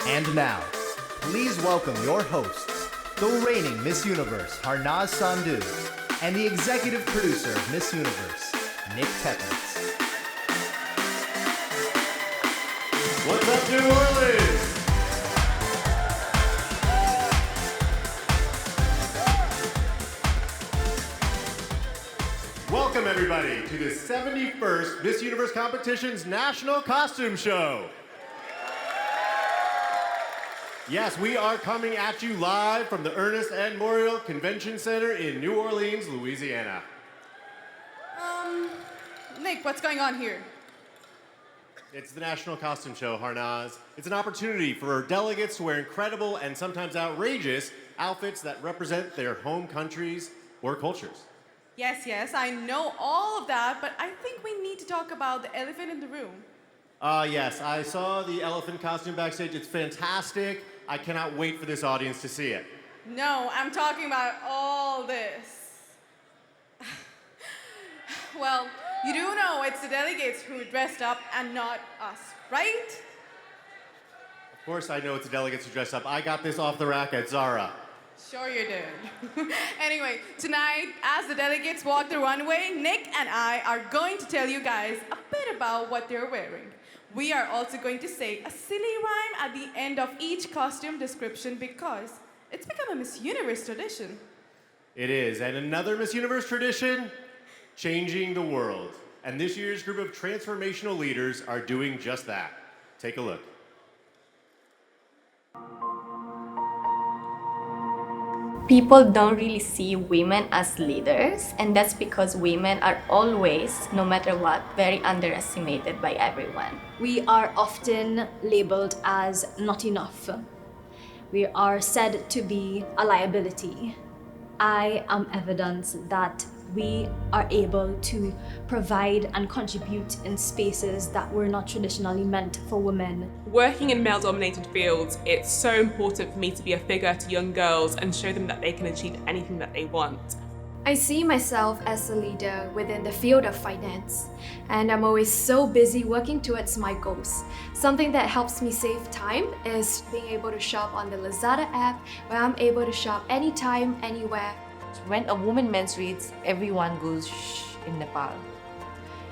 And now, please welcome your hosts, the reigning Miss Universe, Harnaz Sandhu, and the executive producer of Miss Universe, Nick Teplitz. What's up, New Orleans? Welcome, everybody, to the 71st Miss Universe Competition's National Costume Show. Yes, we are coming at you live from the Ernest N. Morial Convention Center in New Orleans, Louisiana. Nick, what's going on here? It's the National Costume Show, Harnaz. It's an opportunity for delegates to wear incredible and sometimes outrageous outfits that represent their home countries or cultures. Yes, I know all of that, but I think we need to talk about the elephant in the room. Yes, I saw the elephant costume backstage. It's fantastic. I cannot wait for this audience to see it. No, I'm talking about all this. Well, you do know it's the delegates who dressed up and not us, right? Of course I know it's the delegates who dress up. I got this off the rack at Zara. Sure you did. Anyway, tonight, as the delegates walk the runway, Nick and I are going to tell you guys a bit about what they're wearing. We are also going to say a silly rhyme at the end of each costume description because it's become a Miss Universe tradition. It is, and another Miss Universe tradition, changing the world. And this year's group of transformational leaders are doing just that. Take a look. People don't really see women as leaders, and that's because women are always, no matter what, very underestimated by everyone. We are often labeled as not enough. We are said to be a liability. I am evidence that we are able to provide and contribute in spaces that were not traditionally meant for women. Working in male-dominated fields, it's so important for me to be a figure to young girls and show them that they can achieve anything that they want. I see myself as a leader within the field of finance, and I'm always so busy working towards my goals. Something that helps me save time is being able to shop on the Lazada app, where I'm able to shop anytime, anywhere. When a woman menstruates, everyone goes shh in Nepal.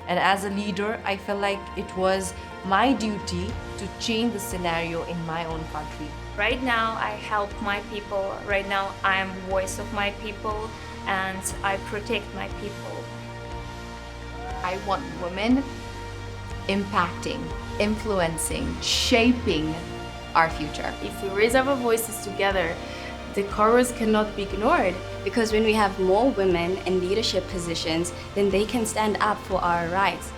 And as a leader, I felt like it was my duty to change the scenario in my own country. Right now, I help my people. Right now, I am voice of my people and I protect my people. I want women impacting, influencing, shaping our future. If we raise our voices together, the chorus cannot be ignored. Because when we have more women in leadership positions, then they can stand up for our rights.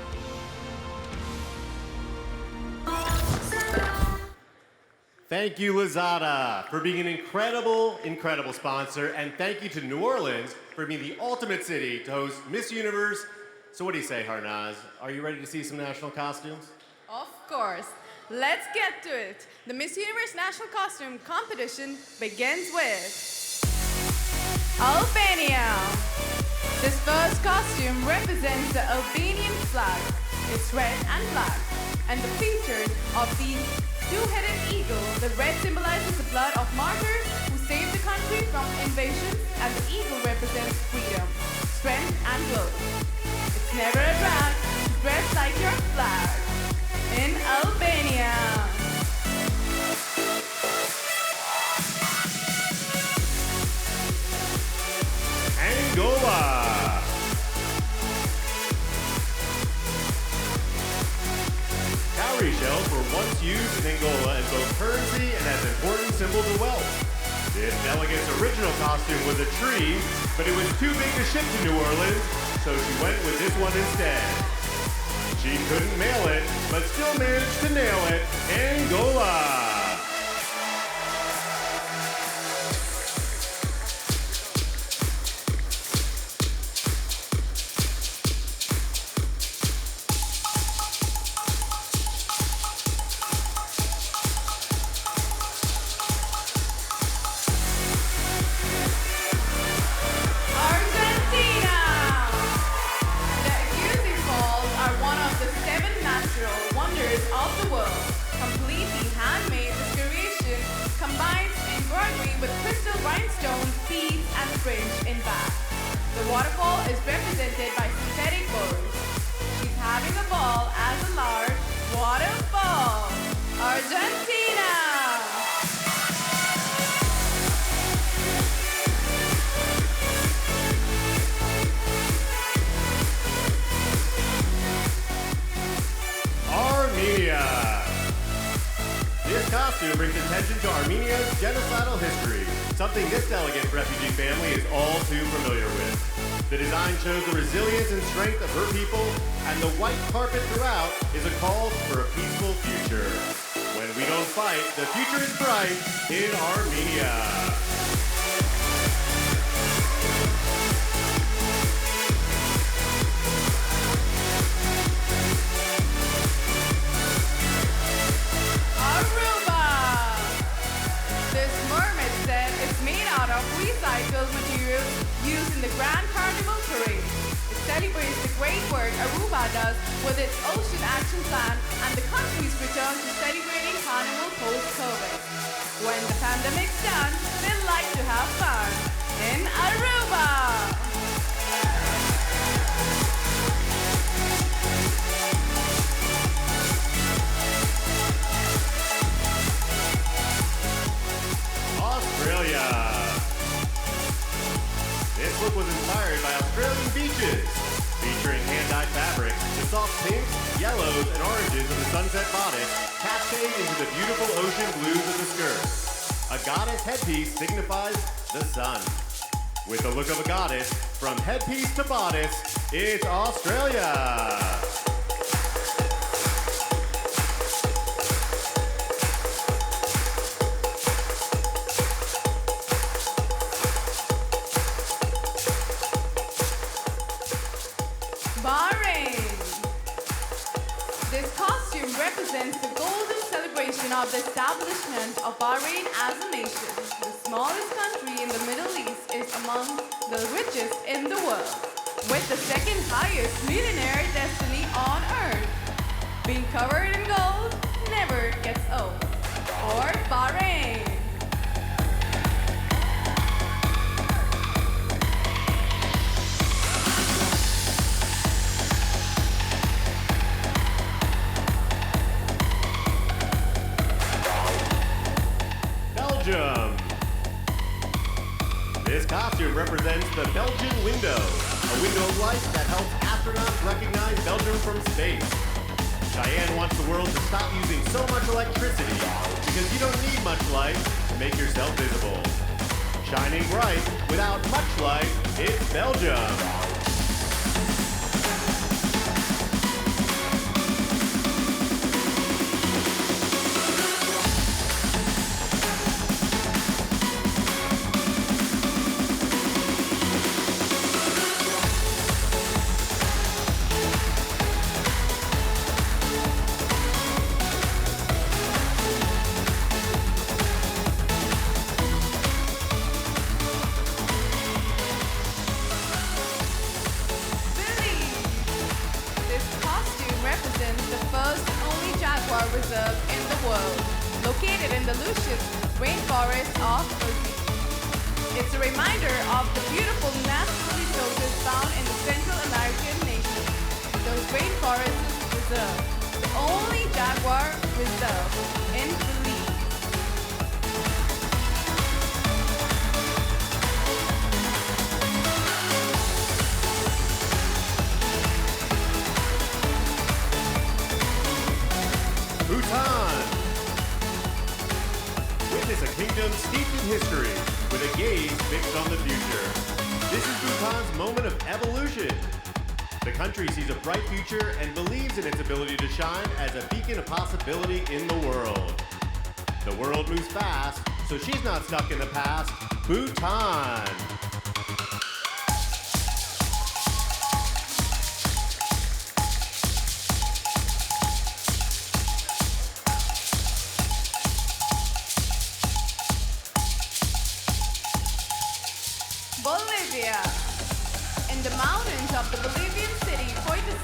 Thank you, Lazada, for being an incredible sponsor, and thank you to New Orleans for being the ultimate city to host Miss Universe. So what do you say, Harnaz? Are you ready to see some national costumes? Of course. Let's get to it. The Miss Universe National Costume Competition begins with Albania. This first costume represents the Albanian flag. It's red and black, and the features of the two-headed eagle. The red symbolizes the blood of martyrs who saved the country from invasion, and the eagle represents freedom, strength, and growth. It's never a drag to dress like your flag. In Albania. Angola. Cowrie shells were once used in Angola as both currency and as an important symbol of wealth. This delegate's original costume was a tree, but it was too big to ship to New Orleans, so she went with this one instead. She couldn't mail it, but still managed to nail it. Angola! Of the world, completely handmade costume brings attention to Armenia's genocidal history, something this elegant refugee family is all too familiar with. The design shows the resilience and strength of her people, and the white carpet throughout is a call for a peaceful future. When we don't fight, the future is bright in Armenia. Recycled materials used in the Grand Carnival Parade. It celebrates the great work Aruba does with its Ocean Action Plan and the country's return to celebrating Carnival post-COVID. When the pandemic's done, they like to have fun in Aruba. Australia. This look was inspired by Australian beaches, featuring hand-dyed fabric. The soft pinks, yellows, and oranges of the sunset bodice cascade into the beautiful ocean blues of the skirt. A goddess headpiece signifies the sun. With the look of a goddess, from headpiece to bodice, it's Australia. Represents the golden celebration of the establishment of Bahrain as a nation. The smallest country in the Middle East is among the richest in the world, with the second highest millionaire destiny on earth. Being covered in gold never gets old. Or Bahrain. Belgium. This costume represents the Belgian window, a window of light that helps astronauts recognize Belgium from space. Cheyenne wants the world to stop using so much electricity because you don't need much light to make yourself visible. Shining bright without much light, it's Belgium. Reserve in the world, located in the luscious rainforest of Brazil. It's a reminder of the beautiful natural resources found in the Central American nations. Those rainforests reserve, the only jaguar reserve in Belize. Bhutan. Witness a kingdom steeped in history with a gaze fixed on the future. This is Bhutan's moment of evolution. The country sees a bright future and believes in its ability to shine as a beacon of possibility in the world. The world moves fast, so she's not stuck in the past. Bhutan. Bolivia. In the mountains of the Bolivian city, Poitiers,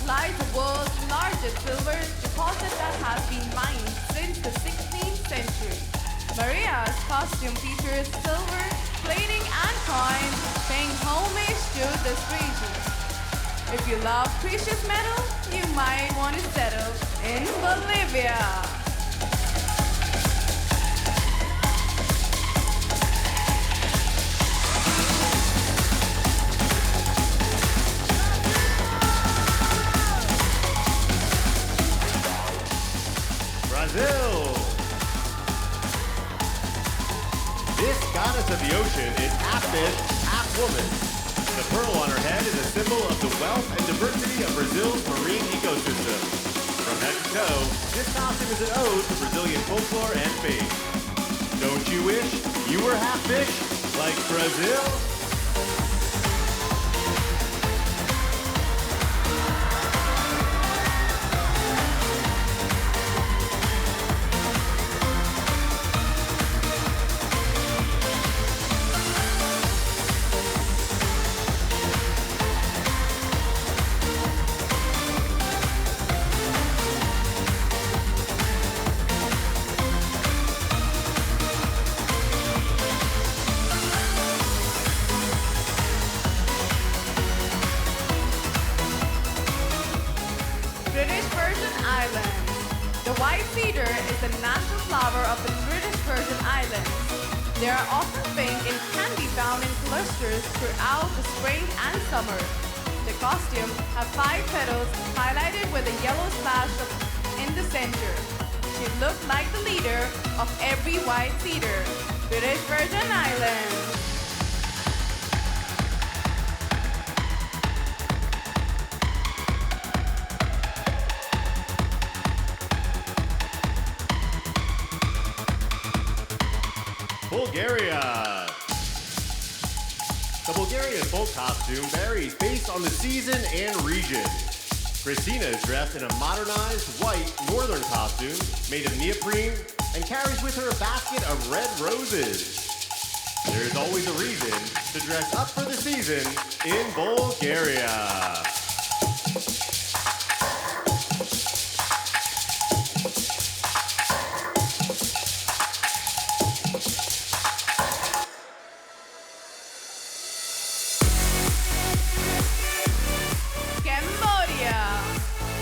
lies the world's largest silver deposit that has been mined since the 16th century. Maria's costume features silver, plating, and coins, paying homage to this region. If you love precious metal, you might want to settle in Bolivia. Brazil. goddess of the ocean is half fish, half woman. The pearl on her head is a symbol of the wealth and diversity of Brazil's marine ecosystem. From head to toe, this costume is an ode to Brazilian folklore and faith. Don't you wish you were half fish, like Brazil? British Virgin Islands. The white cedar is the national flower of the British Virgin Islands. They are often pink and can be found in clusters throughout the spring and summer. The costume have 5 petals highlighted with a yellow splash in the center. She looked like the leader of every white cedar. British Virgin Islands. Bulgaria. The Bulgarian folk costume varies based on the season and region. Christina is dressed in a modernized white northern costume made of neoprene and carries with her a basket of red roses. There is always a reason to dress up for the season in Bulgaria.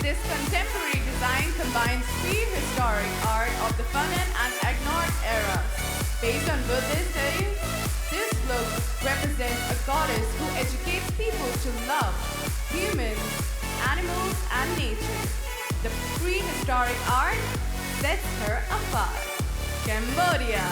This contemporary design combines prehistoric art of the Funan and Agnar eras. Based on Buddhist studies, this look represents a goddess who educates people to love humans, animals, and nature. The prehistoric art sets her apart. Cambodia.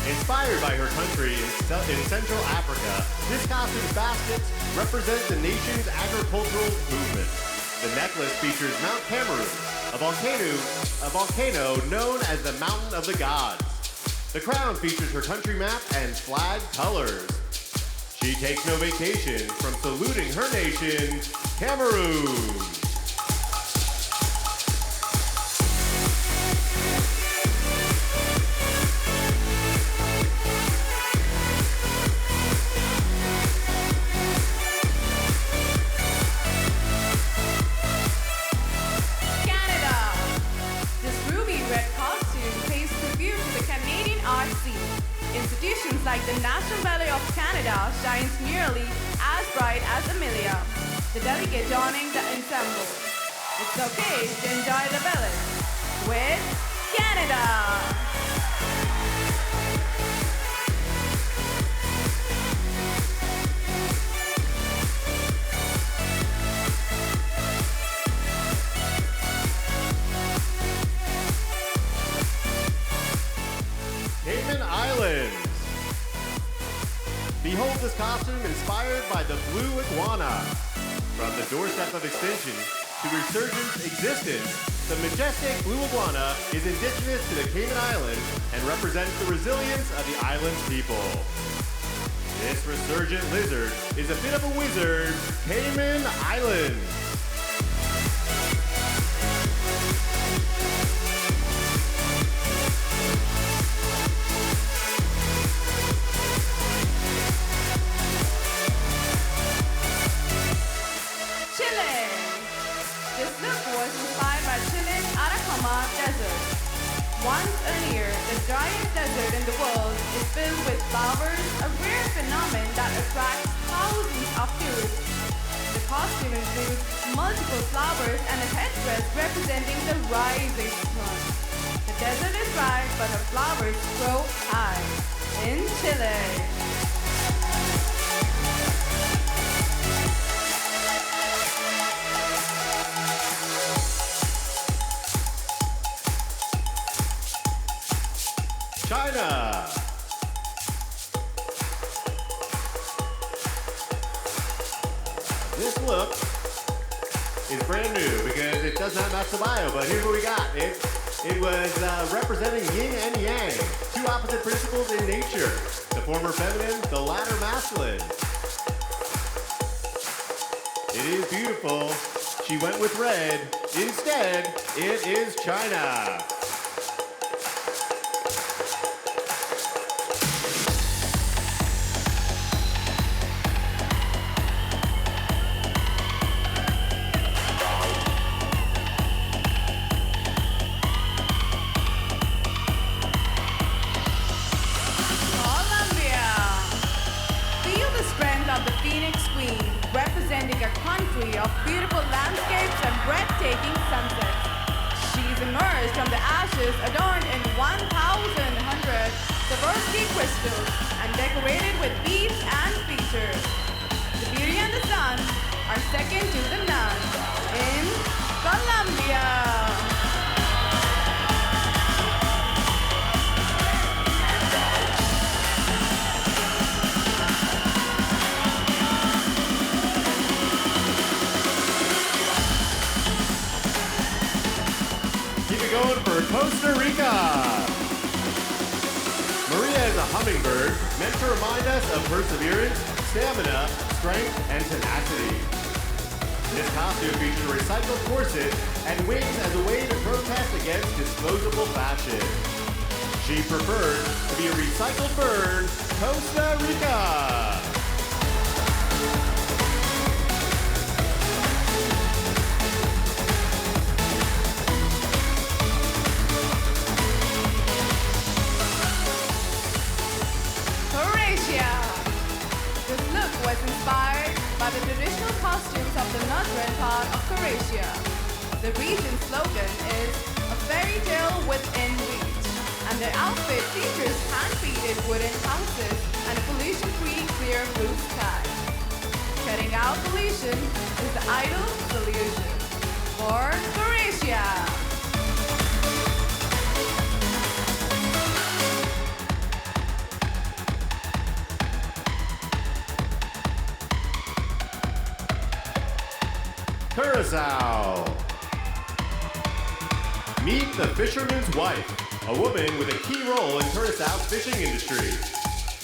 Inspired by her country in Central Africa, this costume's baskets represent the nation's agricultural movement. The necklace features Mount Cameroon, a volcano known as the Mountain of the Gods. The crown features her country map and flag colors. She takes no vacation from saluting her nation, Cameroon. Institutions like the National Ballet of Canada shines nearly as bright as Amelia, the delegate donning the ensemble. It's okay to enjoy the ballet with Canada. Cayman Islands. Behold this costume inspired by the blue iguana. From the doorstep of extinction to resurgent existence, the majestic blue iguana is indigenous to the Cayman Islands and represents the resilience of the island's people. This resurgent lizard is a bit of a wizard, Cayman Islands. Desert. Once a year, the driest desert in the world is filled with flowers, a rare phenomenon that attracts thousands of tourists. The costume includes multiple flowers and a headdress representing the rising sun. The desert is dry, but her flowers grow high in Chile. China. This look is brand new because it does not match the bio, but here's what we got. It was representing yin and yang, two opposite principles in nature. The former feminine, the latter masculine. It is beautiful. She went with red. Instead, it is China. Representing a country of beautiful landscapes and breathtaking sunsets. She's emerged from the ashes adorned in 1,100 Swarovski crystals and decorated with beads and features. The beauty and the sun are second to the none in Colombia. Going for Costa Rica. Maria is a hummingbird meant to remind us of perseverance, stamina, strength, and tenacity. This costume features a recycled corset and wings as a way to protest against disposable fashion. She preferred to be a recycled bird, Costa Rica. Was inspired by the traditional costumes of the northern part of Croatia. The region's slogan is a fairy tale within reach, and their outfit features hand-painted wooden houses and a pollution-free clear blue sky. Cutting out pollution is the ideal solution for Croatia. Curacao. Meet the fisherman's wife, a woman with a key role in Curaçao's fishing industry.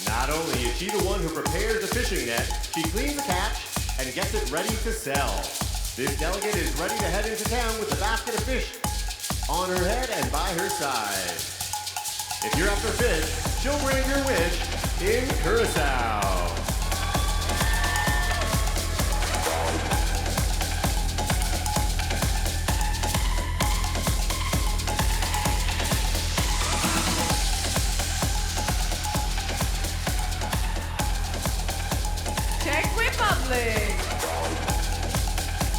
Not only is she the one who prepares the fishing net, she cleans the catch and gets it ready to sell. This delegate is ready to head into town with a basket of fish on her head and by her side. If you're after fish, she'll grant your wish in Curacao.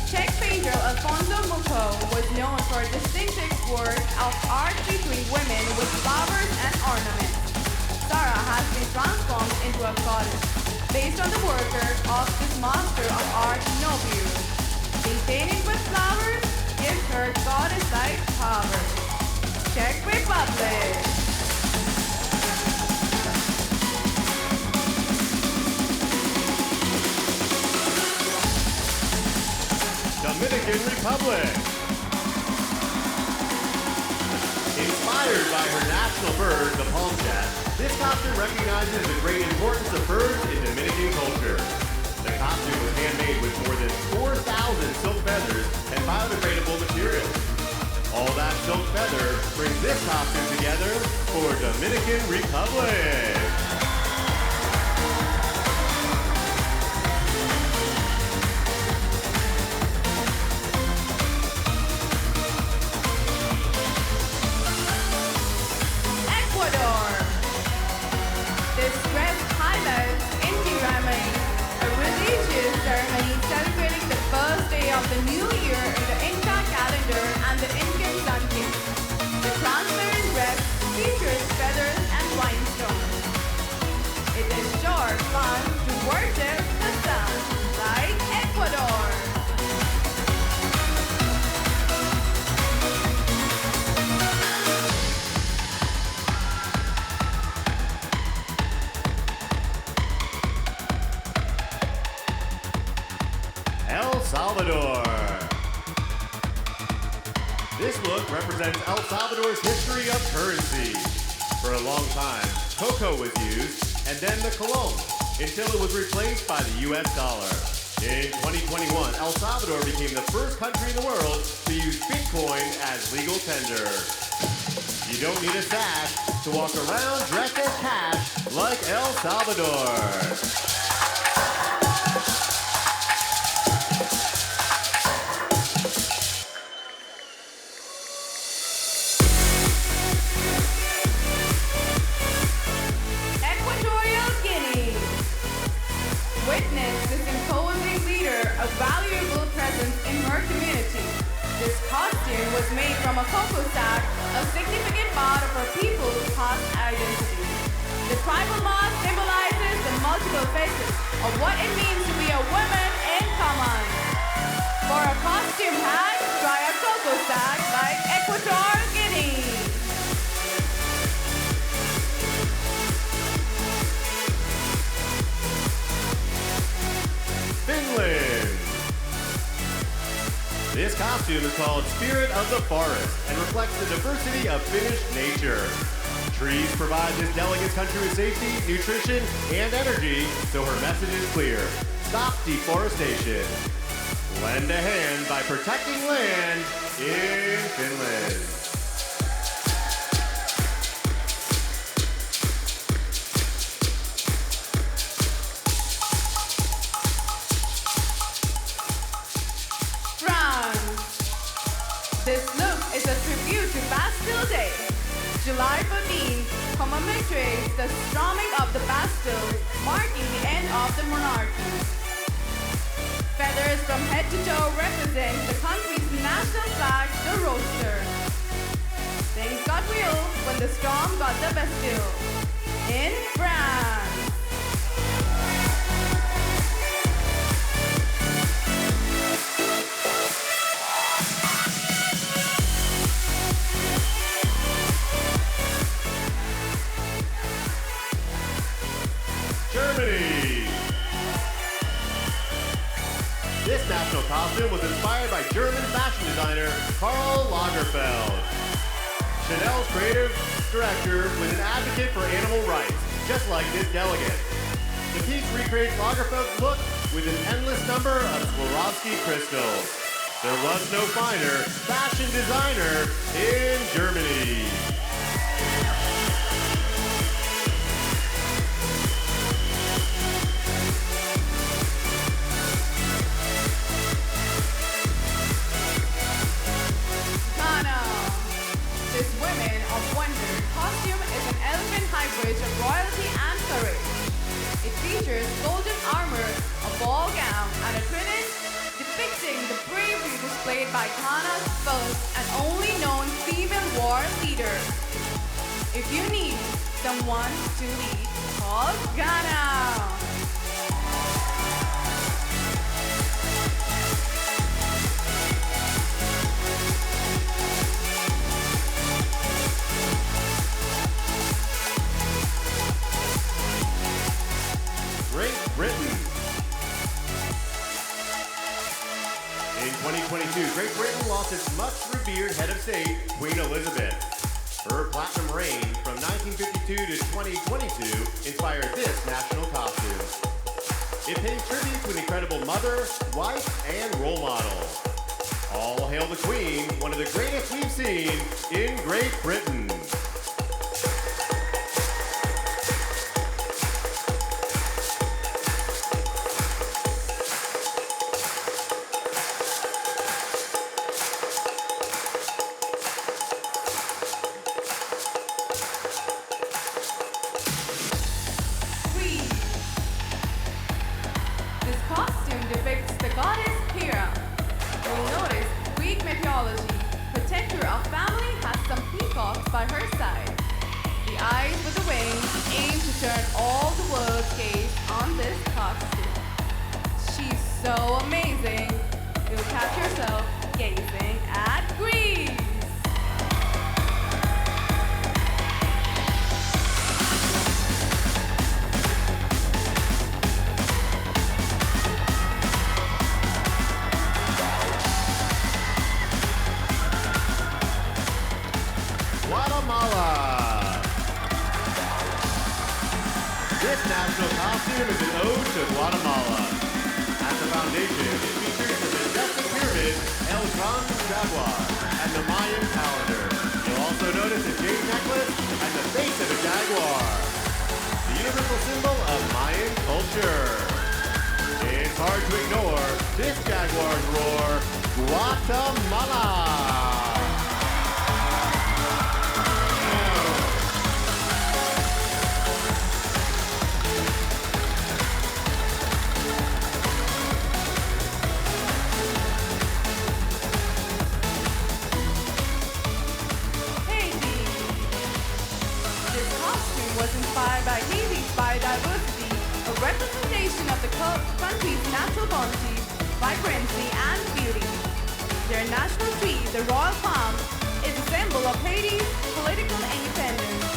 Czech painter Alfonso Mucho was known for a distinctive work of art between women with flowers and ornaments. Sarah has been transformed into a goddess based on the work of this master of art Nobiu. Being painted with flowers gives her goddess-like power. Czech Republic. Dominican Republic. Inspired by her national bird, the palm cat, this costume recognizes the great importance of birds in Dominican culture. The costume was handmade with more than 4,000 silk feathers and biodegradable materials. All that silk feather brings this costume together for Dominican Republic. This dress highlights Inti Ramadan, a religious ceremony celebrating the first day Salvador. This look represents El Salvador's history of currency. For a long time, cocoa was used, and then the colón, until it was replaced by the US dollar. In 2021, El Salvador became the first country in the world to use Bitcoin as legal tender. You don't need a sash to walk around dressed as cash like El Salvador. Witness this imposing leader, a valuable presence in her community. This costume was made from a cocoa sack, a significant part of her people's past identity. The tribal mask symbolizes the multiple faces of what it means to be a woman in common. For a costume hat, try a cocoa sack like Equatorial Guinea. Finland. This costume is called Spirit of the Forest and reflects the diversity of Finnish nature. Trees provide this delegate's country with safety, nutrition, and energy, so her message is clear. Stop deforestation. Lend a hand by protecting land in Finland. This look is a tribute to Bastille Day. July 14th commemorates the storming of the Bastille, marking the end of the monarchy. Feathers from head to toe represent the country's national flag, the roster. Things got real when the storm got the Bastille. In France. Germany. This national costume was inspired by German fashion designer Karl Lagerfeld. Chanel's creative director was an advocate for animal rights, just like this delegate. The piece recreates Lagerfeld's look with an endless number of Swarovski crystals. There was no finer fashion designer in Germany. This Women of Wonder costume is an elegant hybrid of royalty and courage. It features golden armor, a ball gown, and a trident depicting the bravery displayed by Ghana's first and only known female war leader. If you need someone to lead, call Ghana. Great Britain. In 2022, Great Britain lost its much revered head of state, Queen Elizabeth. Her platinum reign from 1952 to 2022 inspired this national costume. It pays tribute to an incredible mother, wife, and role model. All hail the Queen, one of the greatest we've seen in Great Britain. This costume depicts the goddess Hera. You'll notice Greek mythology, protector of family, has some peacocks by her side. The eyes with the wings aim to turn all the world's gaze on this costume. She's so amazing, you'll catch yourself gazing at Greece. This national costume is an ode to Guatemala. At the foundation, it features the majestic pyramid, El Gran Jaguar, and the Mayan calendar. You'll also notice a jade necklace and the face of a jaguar, the universal symbol of Mayan culture. It's hard to ignore this jaguar's roar, Guatemala! Was inspired by Haiti's biodiversity, a representation of the country's natural bounty, vibrancy, and beauty. Their national tree, the royal palm, is a symbol of Haiti's political independence.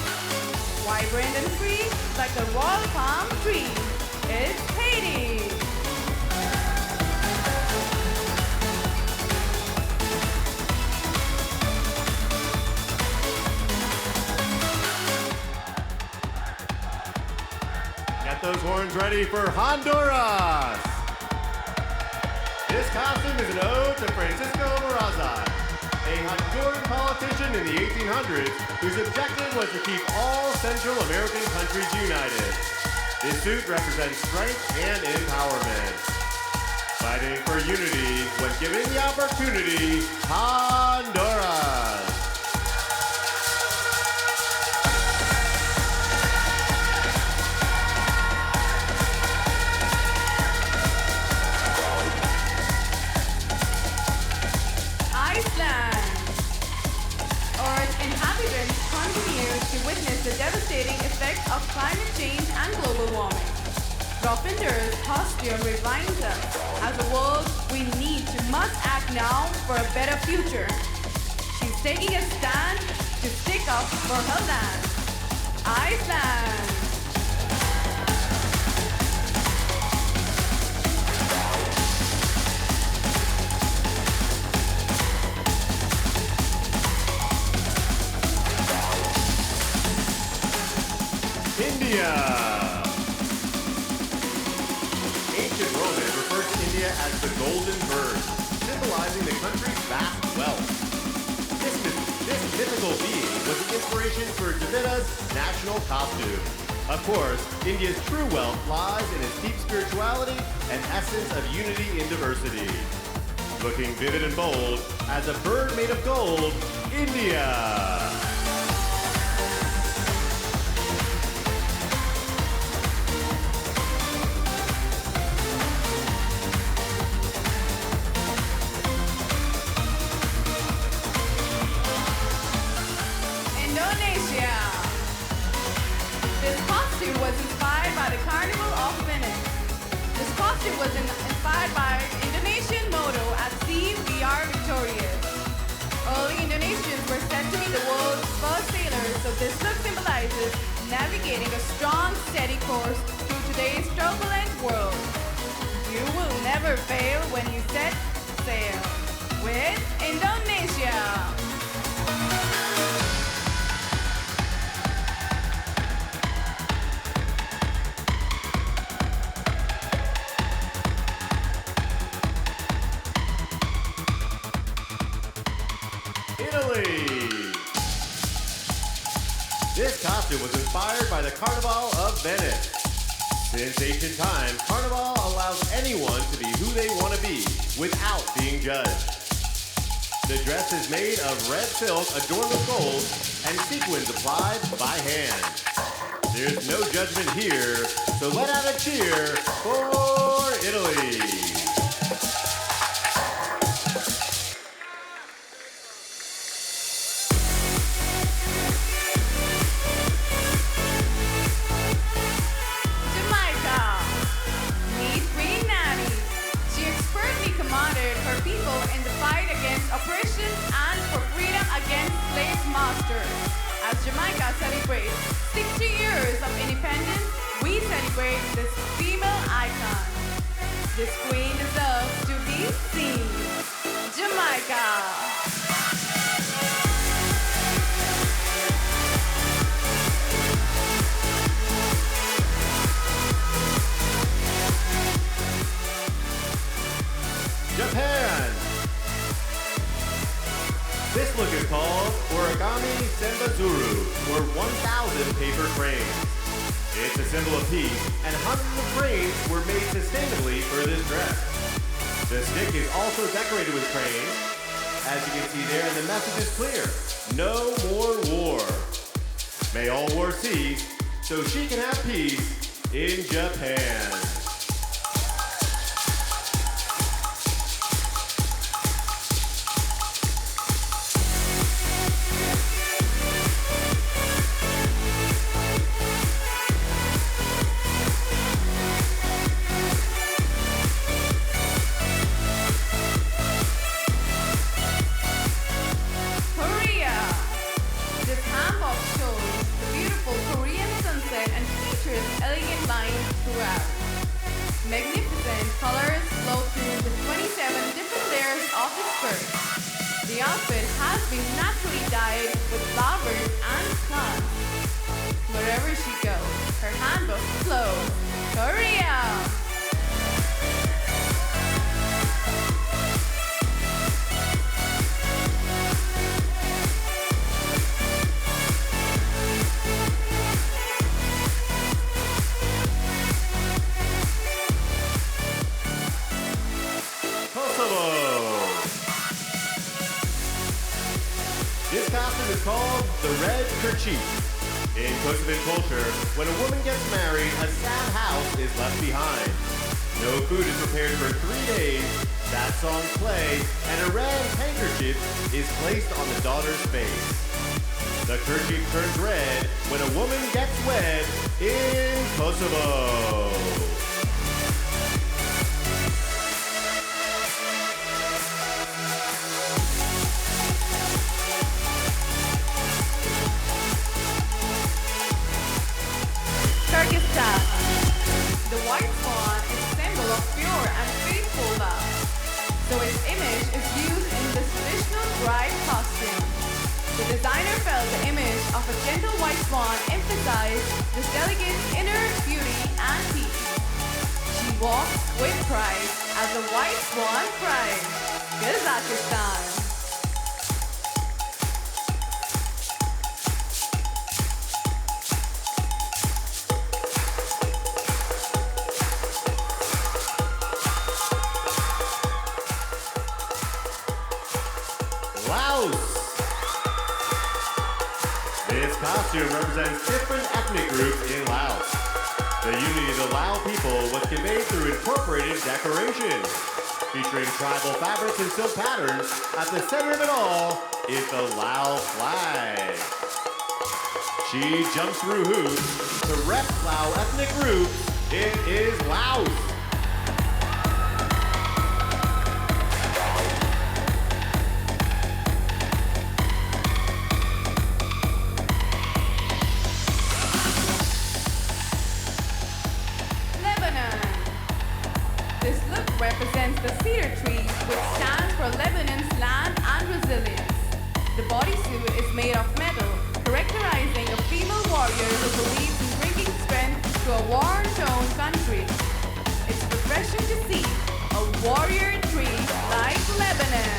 Vibrant and free, like the royal palm tree, is Haiti. Those horns ready for Honduras! This costume is an ode to Francisco Morazan, a Honduran politician in the 1800s whose objective was to keep all Central American countries united. This suit represents strength and empowerment. Fighting for unity when given the opportunity, Honduras! Witness the devastating effects of climate change and global warming. Ravinders' costume reminds us, as a world, we must act now for a better future. She's taking a stand to stick up for her land. Iceland! India. Ancient Romans referred to India as the Golden Bird, symbolizing the country's vast wealth. This mythical being was the inspiration for Jamaica's national costume. Of course, India's true wealth lies in its deep spirituality and essence of unity in diversity. Looking vivid and bold as a bird made of gold, India. Was inspired by the Carnival of Venice. This costume was inspired by Indonesian motto, "At sea we are victorious." Early Indonesians were said to be the world's first sailors, so this look symbolizes navigating a strong, steady course through today's turbulent world. You will never fail when you set sail with Indonesia. This costume was inspired by the Carnival of Venice. Since ancient times, Carnival allows anyone to be who they want to be without being judged. The dress is made of red silk adorned with gold and sequins applied by hand. There's no judgment here, so let out a cheer for Italy. Oppression and for freedom against slave masters. As Jamaica celebrates 60 years of independence, we celebrate this female icon. This queen deserves to be seen. Jamaica. This look is called Origami Sembazuru, or 1,000 paper cranes. It's a symbol of peace, and hundreds of cranes were made sustainably for this dress. The stick is also decorated with cranes. As you can see there, the message is clear. No more war. May all war cease, so she can have peace in Japan. Magnificent colors flow through the 27 different layers of the skirt. The outfit has been naturally dyed with flowers and plants. Wherever she goes, her handbook flows. Korea! This costume is called the red kerchief. In Kosovan culture, when a woman gets married, a sad house is left behind. No food is prepared for 3 days, sad songs play, and a red handkerchief is placed on the daughter's face. The kerchief turns red when a woman gets wed in Kosovo. The white swan is a symbol of pure and faithful love, so its image is used in this traditional bride costume. The designer felt the image of a gentle white swan emphasized this delegate's inner beauty and peace. She walks with pride as a white swan bride. Kazakhstan. This costume represents different ethnic groups in Laos. The unity of the Lao people was conveyed through incorporated decorations. Featuring tribal fabrics and silk patterns, at the center of it all is the Lao flag. She jumps through hoops to rep Lao ethnic groups. It is Laos. Represents the cedar tree, which stands for Lebanon's land and resilience. The bodysuit is made of metal, characterizing a female warrior who believes in bringing strength to a war-torn country. It's refreshing to see a warrior tree like Lebanon.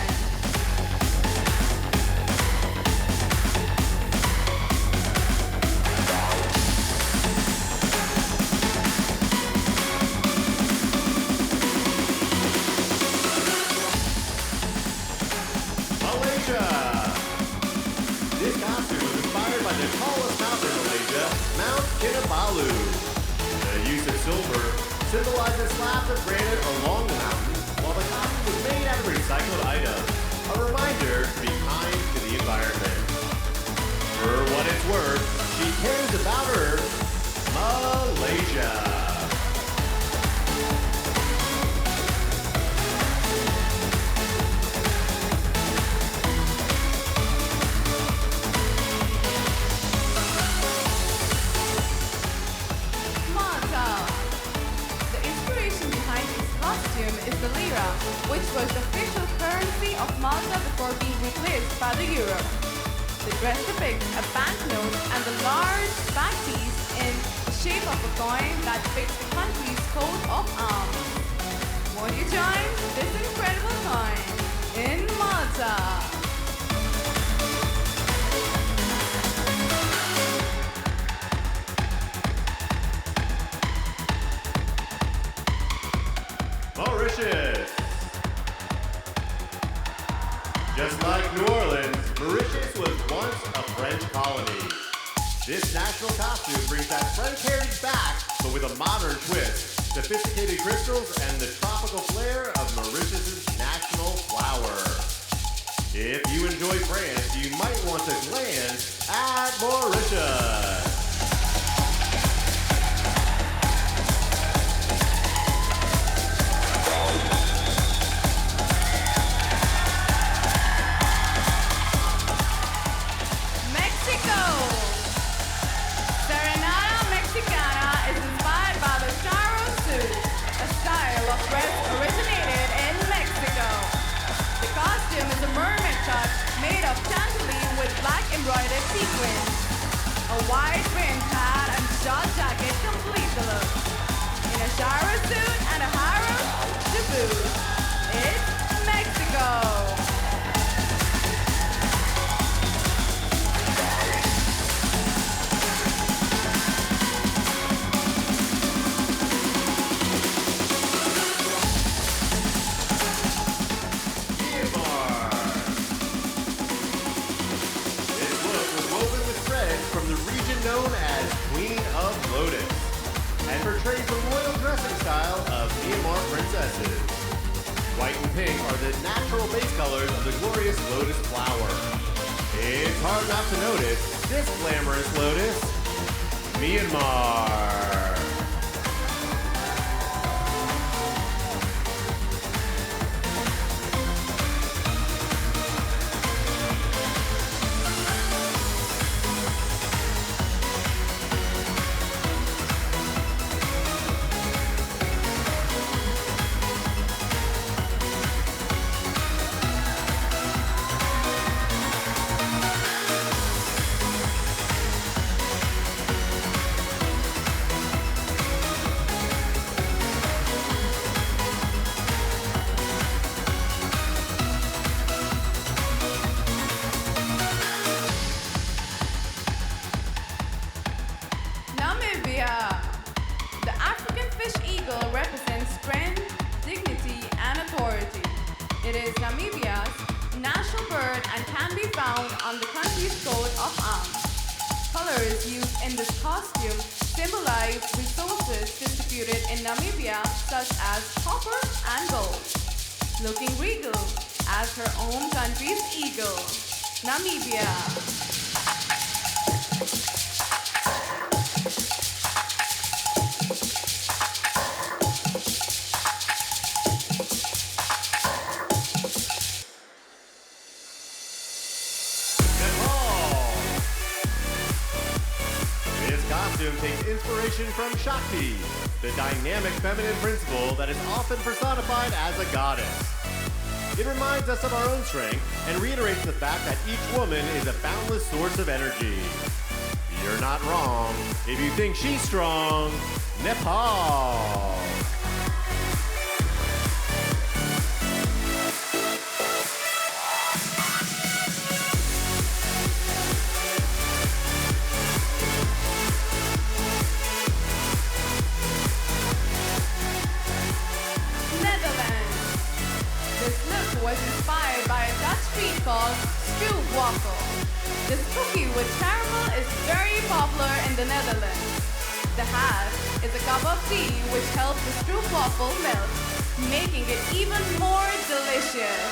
This costume was inspired by the tallest mountain in Malaysia, Mount Kinabalu. The use of silver symbolizes slabs of granite along the mountain, while the costume was made out of recycled items. A reminder to be kind to the environment. For what it's worth, she cares about her Malaysia. Is the lira, which was the official currency of Malta before being replaced by the euro. The dress depicts a banknote and a large back piece in the shape of a coin that depicts the country's coat of arms. Won't you join this incredible coin in Malta? Just like New Orleans, Mauritius was once a French colony. This national costume brings that French heritage back, but with a modern twist, sophisticated crystals, and the tropical flair of Mauritius' national flower. If you enjoy France, you might want to glance at Mauritius. Made of chantilly with black embroidered sequins. A wide brimmed hat and short jacket complete the look. In a shower suit and a harem to boot. It's Mexico. From the region known as Queen of Lotus, and portrays the royal dressing style of Myanmar princesses. White and pink are the natural base colors of the glorious lotus flower. It's hard not to notice this glamorous lotus, Myanmar. It is Namibia's national bird and can be found on the country's coat of arms. Colors used in this costume symbolize resources distributed in Namibia such as copper and gold. Looking regal as her home country's eagle, Namibia. Takes inspiration from Shakti, the dynamic feminine principle that is often personified as a goddess. It reminds us of our own strength and reiterates the fact that each woman is a boundless source of energy. You're not wrong if you think she's strong. Nepal. Was inspired by a Dutch treat called stroopwafel. This cookie with caramel is very popular in the Netherlands. The hat is a cup of tea which helps the stroopwafel melt, making it even more delicious.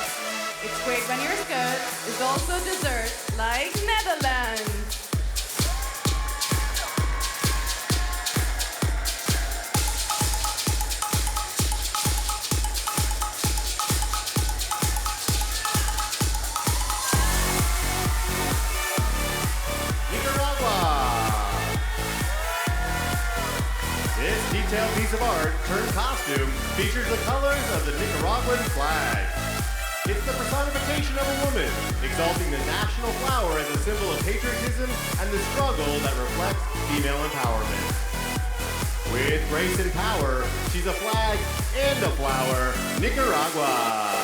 It's great when your skirt is also dessert like Netherlands. Detailed piece of art turned costume features the colors of the Nicaraguan flag. It's the personification of a woman, exalting the national flower as a symbol of patriotism and the struggle that reflects female empowerment. With grace and power, she's a flag and a flower, Nicaragua.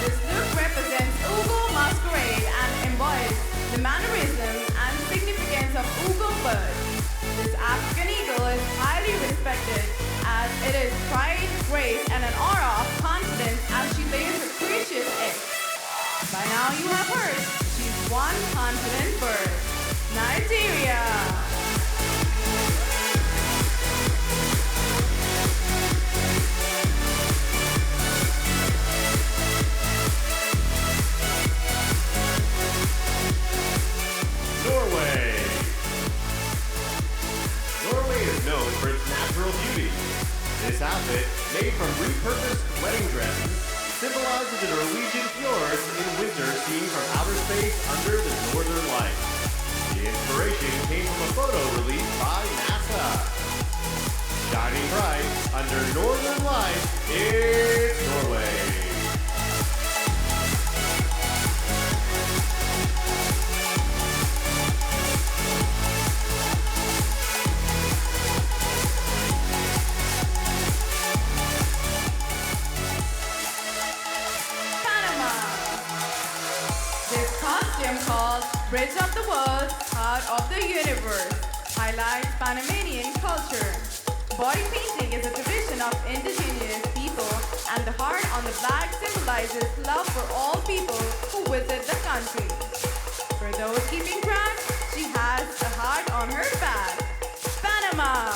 This look represents Ugo masquerade and By now you have heard, she's one continent bird, Nigeria. Norway. Norway is known for its natural beauty. This outfit, made from repurposed wedding dresses, symbolizes the Norwegian fjords in winter seen from outer space under the northern lights. The inspiration came from a photo released by NASA. Shining bright under northern lights, it's Norway. Called Bridge of the World, Heart of the Universe highlights Panamanian culture. Body painting is a tradition of indigenous people, and the heart on the flag symbolizes love for all people who visit the country. For those keeping track, she has a heart on her back. Panama!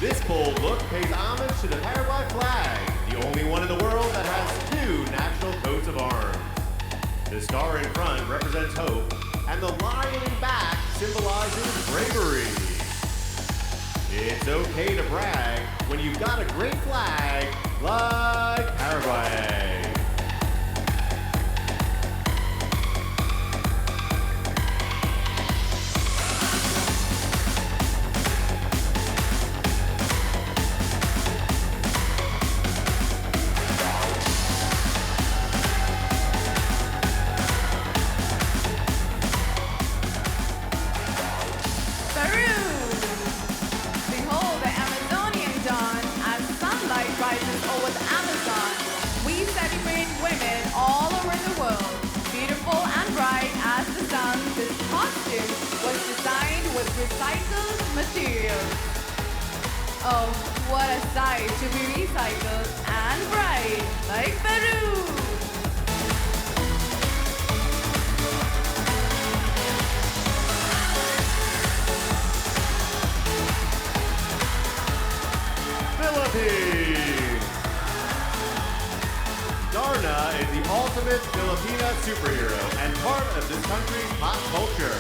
This bold look pays homage to the Paraguay flag, the only one in the world that has two national coats of arms. The star in front represents hope, and the lion in back symbolizes bravery. It's okay to brag when you've got a great flag like Paraguay. Recycled materials. Oh, what a sight to be recycled and bright, like Peru! Philippines! Darna is the ultimate Filipina superhero and part of this country's pop culture.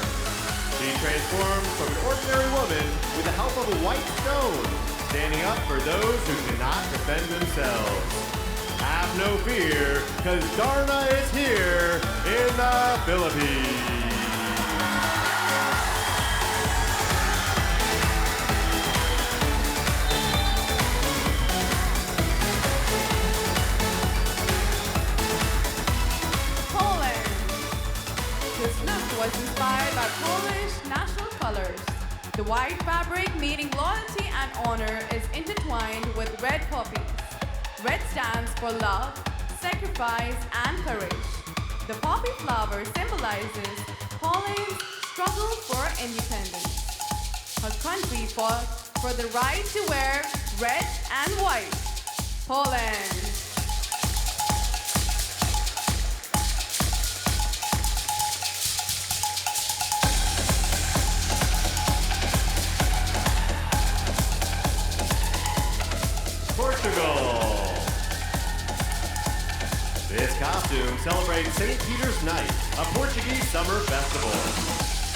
She transformed from an ordinary woman with the help of a white stone, standing up for those who cannot defend themselves. Have no fear, because Darna is here in the Philippines. Poland. This look was inspired by Polish national colors. The white fabric, meaning loyalty and honor, is intertwined with red poppies. Red stands for love, sacrifice, and courage. The poppy flower symbolizes Poland's struggle for independence. Her country fought for the right to wear red and white. Poland. Portugal. This costume celebrates St. Peter's Night, a Portuguese summer festival.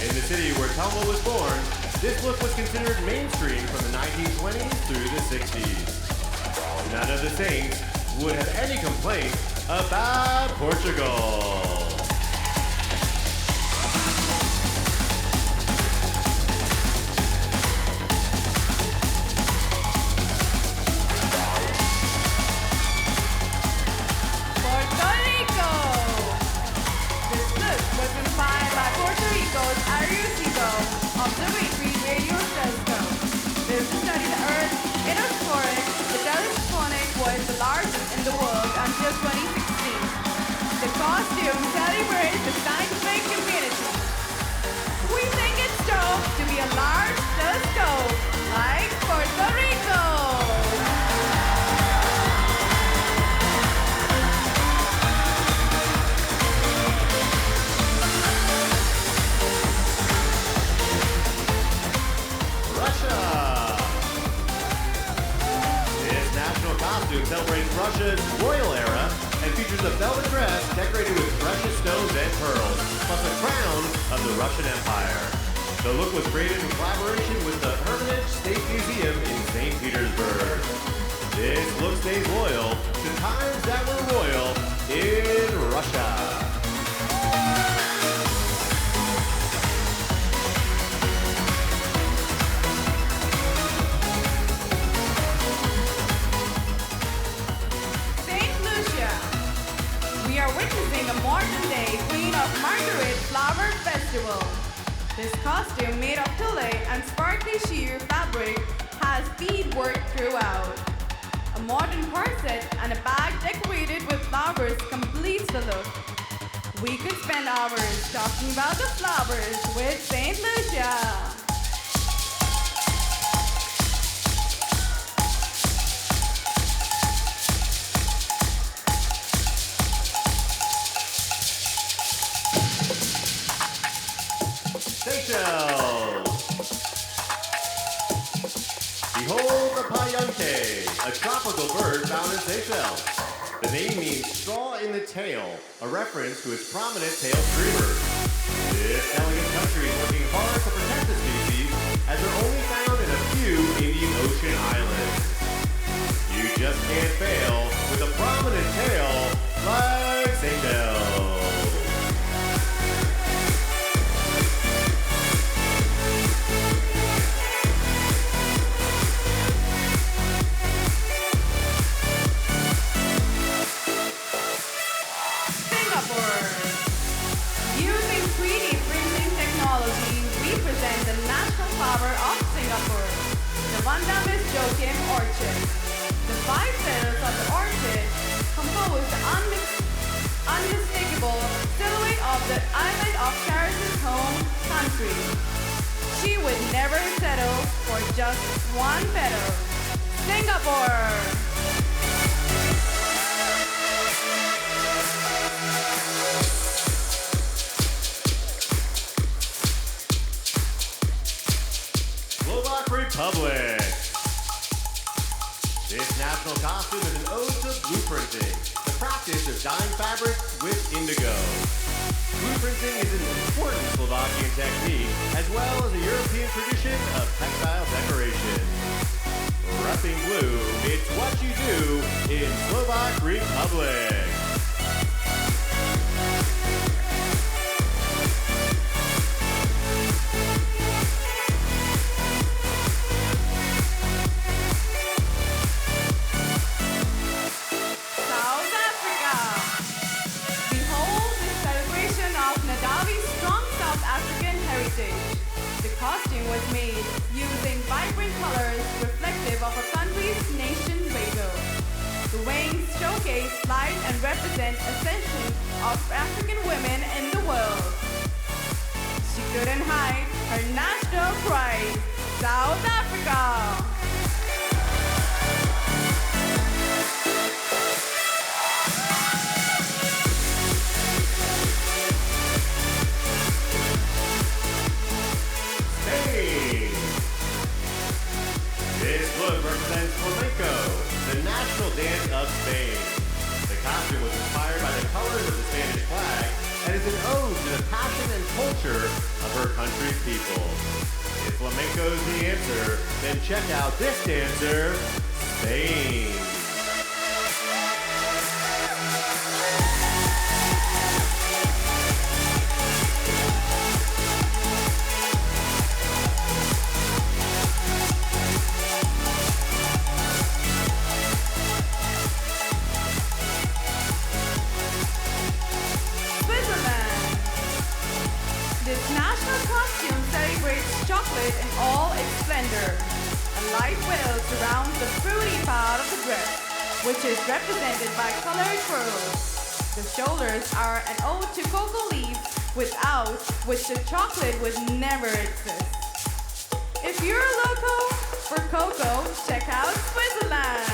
In the city where Telma was born, this look was considered mainstream from the 1920s through the 60s. None of the saints would have any complaints about Portugal. Observatory Radio Telescope. This to study the Earth's inner core. The telescope was the largest in the world until 2016. costume celebrates the scientific community. We think it's dope to be a large telescope, like Puerto Rico. Costume celebrates Russia's royal era and features a velvet dress decorated with precious stones and pearls, plus a crown of the Russian Empire. The look was created in collaboration with the Hermitage State Museum in St. Petersburg. This look stays loyal to times that were royal in Russia. We are witnessing a modern-day Queen of Margaret Flower Festival. This costume made of tulle and sparkly sheer fabric has beadwork throughout. A modern corset and a bag decorated with flowers completes the look. We could spend hours talking about the flowers with St. Lucia. Behold the payante, a tropical bird found in Seychelles. The name means straw in the tail, a reference to its prominent tail streamers. This elegant country is working hard to protect the species, as they're only found in a few Indian Ocean islands. You just can't fail with a prominent tail like Seychelles. Using 3D printing technology, we present the national flower of Singapore, the Vanda Miss Joachim orchid. The 5 petals of the orchid compose the unmistakable silhouette of the island of Charis's home country. She would never settle for just one petal. Singapore! Republic. This national costume is an ode to blueprinting, the practice of dyeing fabrics with indigo. Blueprinting is an important Slovakian technique, as well as a European tradition of textile decoration. Repping blue, it's what you do in Slovak Republic. The costume was made using vibrant colors reflective of a country's nation rainbow. The wings showcase light and represent ascension of African women in the world. She couldn't hide her national pride, South Africa. Represents flamenco, the national dance of Spain. The costume was inspired by the colors of the Spanish flag and is an ode to the passion and culture of her country's people. If flamenco is the answer, then check out this dancer, Spain. Chocolate in all its splendor. A light veil surrounds the fruity part of the dress, which is represented by colored pearls. The shoulders are an ode to cocoa leaves, without which the chocolate would never exist. If you're a loco for cocoa, check out Switzerland.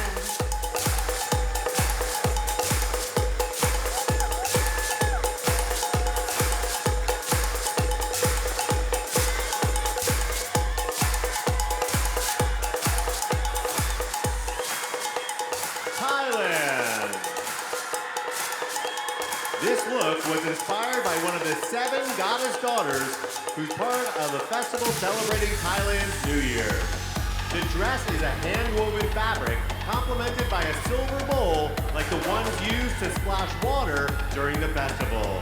This look was inspired by one of the 7 goddess daughters who's part of the festival celebrating Thailand's New Year. The dress is a hand-woven fabric complemented by a silver bowl like the ones used to splash water during the festival.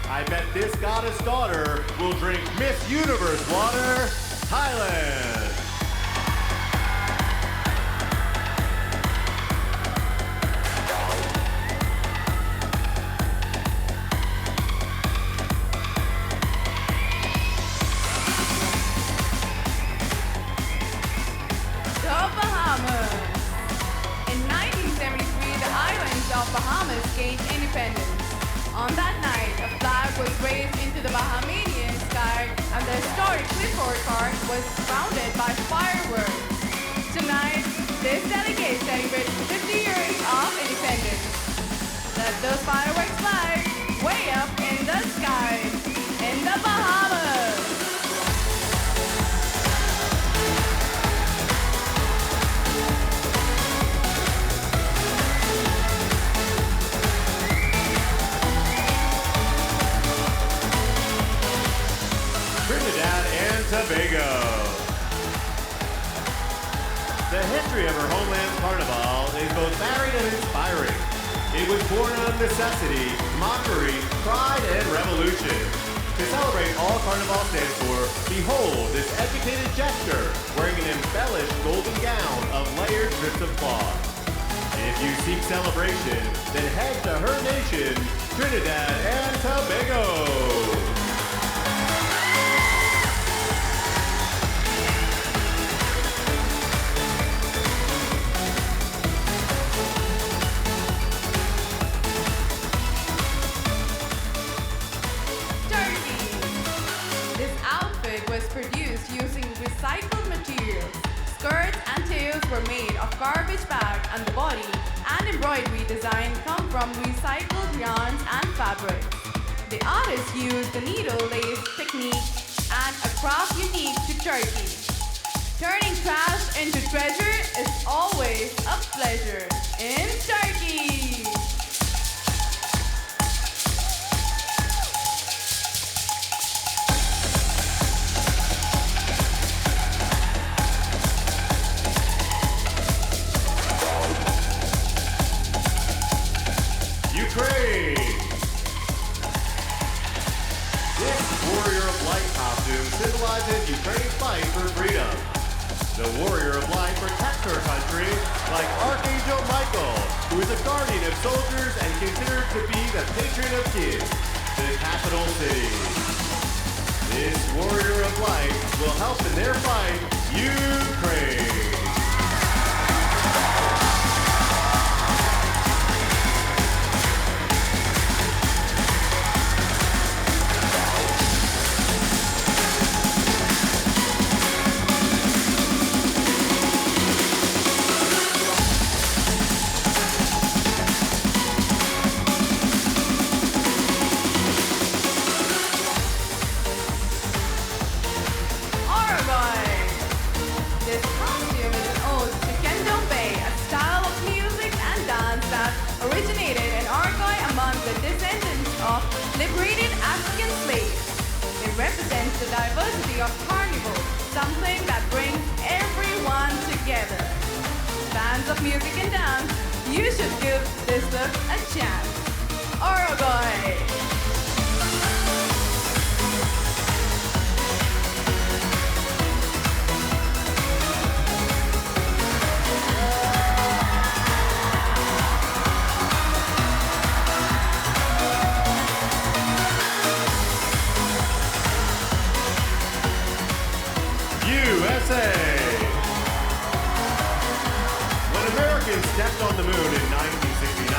I bet this goddess daughter will drink Miss Universe water, Thailand! Bahamas gained independence. On that night, a flag was raised into the Bahamian sky and the historic Clifford Park was surrounded by fireworks. Tonight, this delegate celebrates 50 years of independence. Let those fireworks fly way up in the sky, in the Bahamas. Trinidad and Tobago. The history of her homeland's carnival is both varied and inspiring. It was born out of necessity, mockery, pride, and revolution. To celebrate all Carnival stands for, behold this educated jester wearing an embellished golden gown of layered strips of cloth. If you seek celebration, then head to her nation, Trinidad and Tobago. Was produced using recycled materials. Skirts and tails were made of garbage bag and the body and embroidery design come from recycled yarns and fabrics. The artist used the needle lace technique and a craft unique to Turkey. Turning trash into treasure is always a pleasure in Turkey. Ukraine! This Warrior of Light costume symbolizes Ukraine's fight for freedom. The Warrior of Light protects her country like Archangel Michael, who is a guardian of soldiers and considered to be the patron of Kyiv, the capital city. This Warrior of Light will help in their fight, Ukraine! Liberated African slaves. It represents the diversity of carnival, something that brings everyone together. Fans of music and dance, you should give this look a chance. Uruguay! USA! When Americans stepped on the moon in 1969,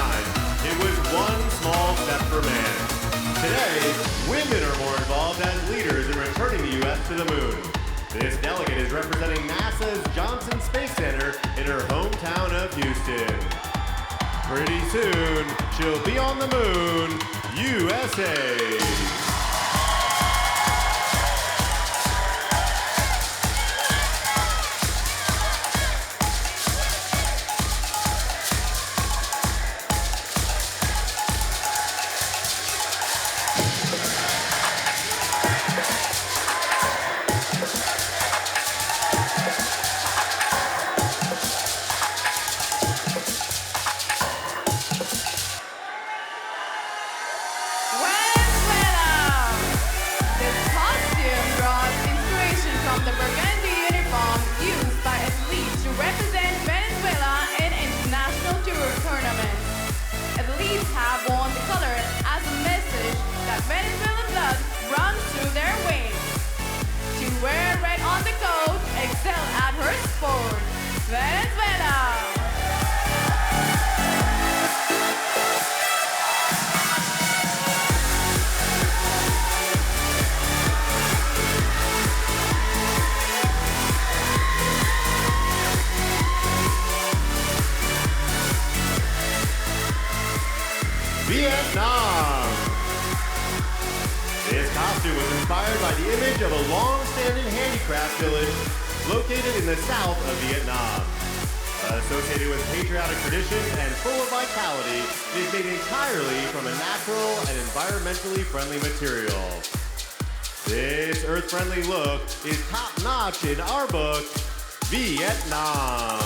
it was one small women are more involved as leaders in returning the U.S. to the moon. This delegate is representing NASA's Johnson Space Center in her hometown of Houston. Pretty soon, she'll be on the moon, USA. Have worn the color as a message that Venezuelan blood runs through their veins. To wear red on the coat, excel at her sport. Venezuela! Vietnam. This costume was inspired by the image of a long-standing handicraft village located in the south of Vietnam. Associated with patriotic tradition and full of vitality, it is made entirely from a natural and environmentally friendly material. This earth-friendly look is top-notch in our book, Vietnam.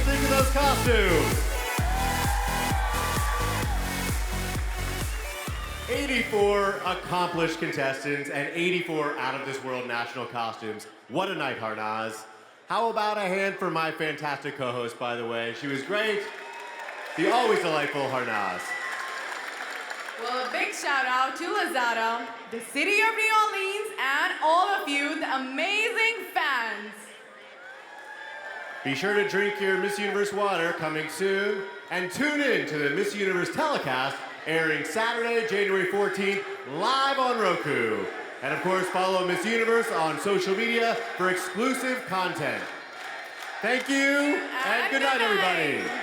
Think of those costumes. 84 accomplished contestants and 84 out-of-this-world national costumes. What a night, Harnaz. How about a hand for my fantastic co-host, by the way? She was great. The always delightful Harnaz. Well, a big shout out to Lazada, the city of New Orleans, and all of you, the amazing fans. Be sure to drink your Miss Universe water coming soon, and tune in to the Miss Universe telecast airing Saturday, January 14th, live on Roku. And of course, follow Miss Universe on social media for exclusive content. Thank you, and good night, everybody.